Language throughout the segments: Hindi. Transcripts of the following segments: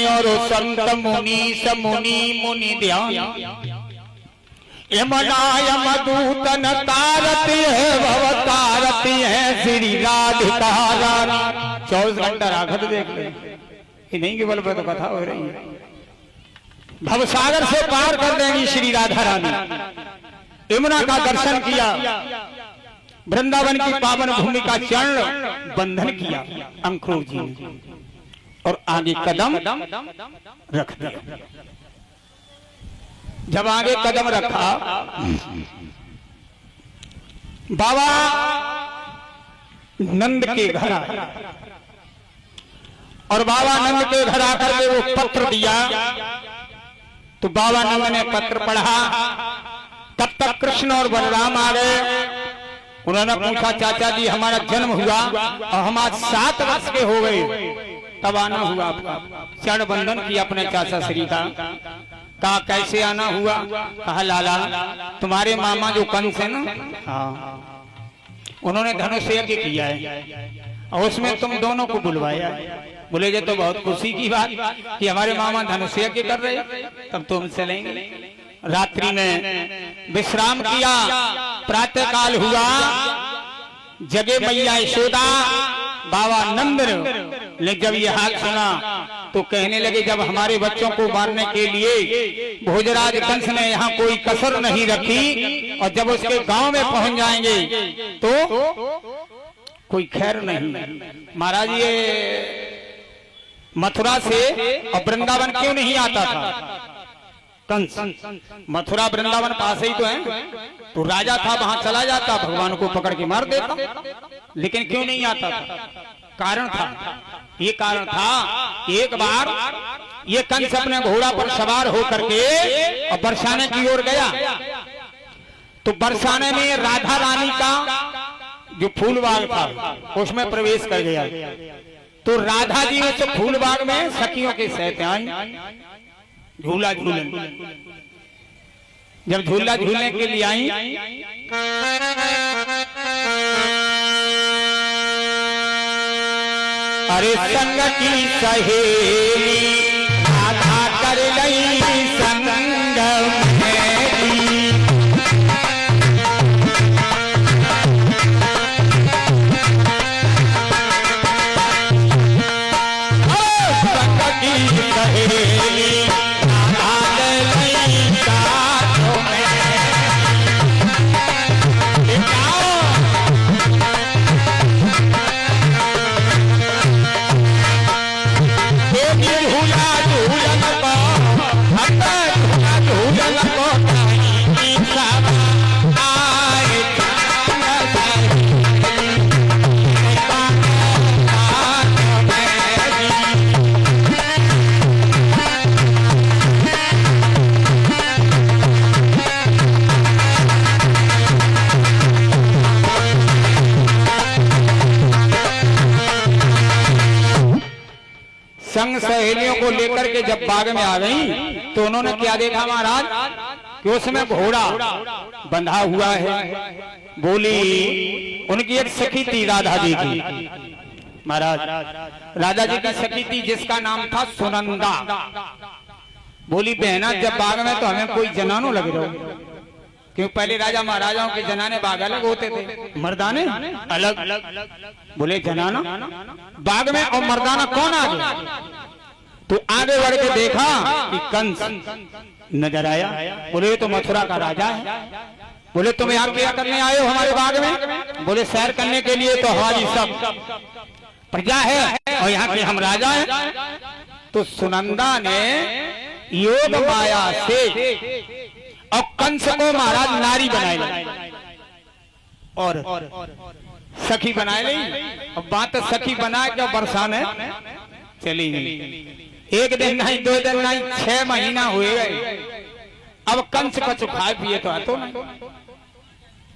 और संत मुनि समुनि मुनि ध्यान यमनायम दूतन तारती है भवतारती है श्री राधिका रानी। 24 घंटा राखत देख ले, नहीं के बल पर तो कथा हो रही है। भवसागर से पार कर देंगी श्री राधा रानी। यमुना का दर्शन किया, वृंदावन की पावन भूमि का चरण बंधन किया अंकुर जी ने, और आगे कदम रख दिया। जब आगे कदम रखा, बाबा नंद के घर आए, और बाबा नंद के घर आकर के वो पत्र दिया। तो बाबा नंद ने पत्र पढ़ा। तब तक कृष्ण और बलराम आ गए। उन्होंने पूछा, चाचा जी हमारा जन्म हुआ और हम आज 7 वर्ष के हो गए, तब आना हुआ आपका। चरण बंधन किया अपने चाचा श्री का। कहा कैसे आना हुआ? कहा लाला तुम्हारे मामा जो कंस है ना, हाँ, उन्होंने धनुष यज्ञ किया है और उसमें तुम दोनों को बुलवाया। बोले ये तो बहुत खुशी की बात कि हमारे मामा धनुष यज्ञ कर रहे, तब तुम चलेंगे। रात्रि में विश्राम किया। प्रातः काल हुआ, जगे मैया यशोदा। बाबा नंद ने जब ये हाल सुना तो कहने लगे, जब हमारे बच्चों को मारने के लिए भोजराज कंस ने यहाँ कोई कसर नहीं रखी, और जब उसके गांव में पहुंच जाएंगे तो कोई खैर नहीं। महाराज ये मथुरा से और वृंदावन क्यों नहीं आता था? कंस मथुरा वृंदावन पास ही तो है, तो राजा था, वहां चला जाता, भगवान को पकड़ के मार देता, लेकिन क्यों नहीं आता था? कारण था, ये कारण था। एक बार ये कंस अपने घोड़ा पर सवार होकर के और बरसाने की ओर गया, तो बरसाने में राधा रानी का जो फूलबाग था उसमें प्रवेश कर गया। तो राधा जी उस फूलबाग में सखियों के साथ आई झूला झूलने। जब झूला झूलने के लिए आई, अरे संग की सहेली राधा कर लई संग मेरी। संग की सहेली संग सहेलियों को लेकर के जब बाग में आ गई तो उन्होंने क्या देखा महाराज कि उसमें घोड़ा बंधा हुआ है। बोली उनकी एक सखी थी राधा जी की। महाराज राधा जी की सखी थी जिसका नाम था सुनंदा। बोली बहना जब बाग में तो हमें कोई जनानो लग रहा, क्योंकि पहले राजा महाराजाओं के जनाने बाग अलग होते थे, मर्दाने अलग। बोले जनाना बाग में और मर्दाना कौन आ गया? तो आगे बढ़ के देखा कि कंस नजर आया। बोले तो मथुरा का राजा है। बोले तुम यहाँ क्या करने आए हो हमारे बाग में? बोले सैर करने के लिए, तो हमारी सब प्रजा है और यहाँ के हम राजा हैं। तो सुनंदा ने योग माया से और कंस को महाराज नारी बनाए और सखी बनाए ली। अब बात सखी बनाए क्या बरसाने चली गई। एक दिन नहीं, 2 दिन नहीं, 6 महीना हुए गए। अब कंस कछु खाए पिए तो आतो नहीं,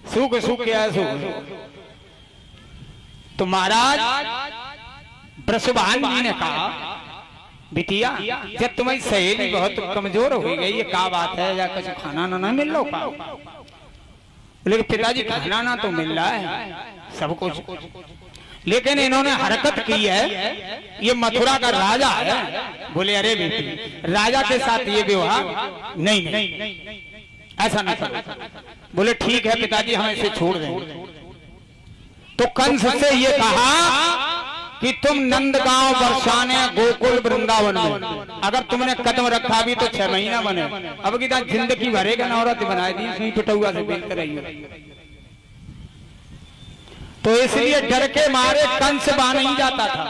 सूख सूख के सूख। तो महाराज ब्रसभान जी ने कहा बिटिया जब तुम्हारी सहेली बहुत कमजोर हो गई, ये क्या बात है, या कुछ खाना ना मिल लो का? लेकिन पिताजी खाना ना तो मिल रहा है सब कुछ, लेकिन इन्होंने हरकत की है, ये मथुरा का राजा है। बोले अरे बेटी, राजा के साथ ये व्यवहार नहीं, ऐसा नहीं करो। बोले ठीक है पिताजी, हम इसे छोड़ देंगे। तो कंस से ये कहा कि तुम नंदगांव, बरसाने, गोकुल, वृंदावन में अगर तुमने कदम रखा भी तो 6 महीना बने, अब की जिंदगी भरेगा नौरत बनाए दी सुई पिटुआ से बेचते रही। तो इसलिए डर के मारे कंस बा नहीं जाता था।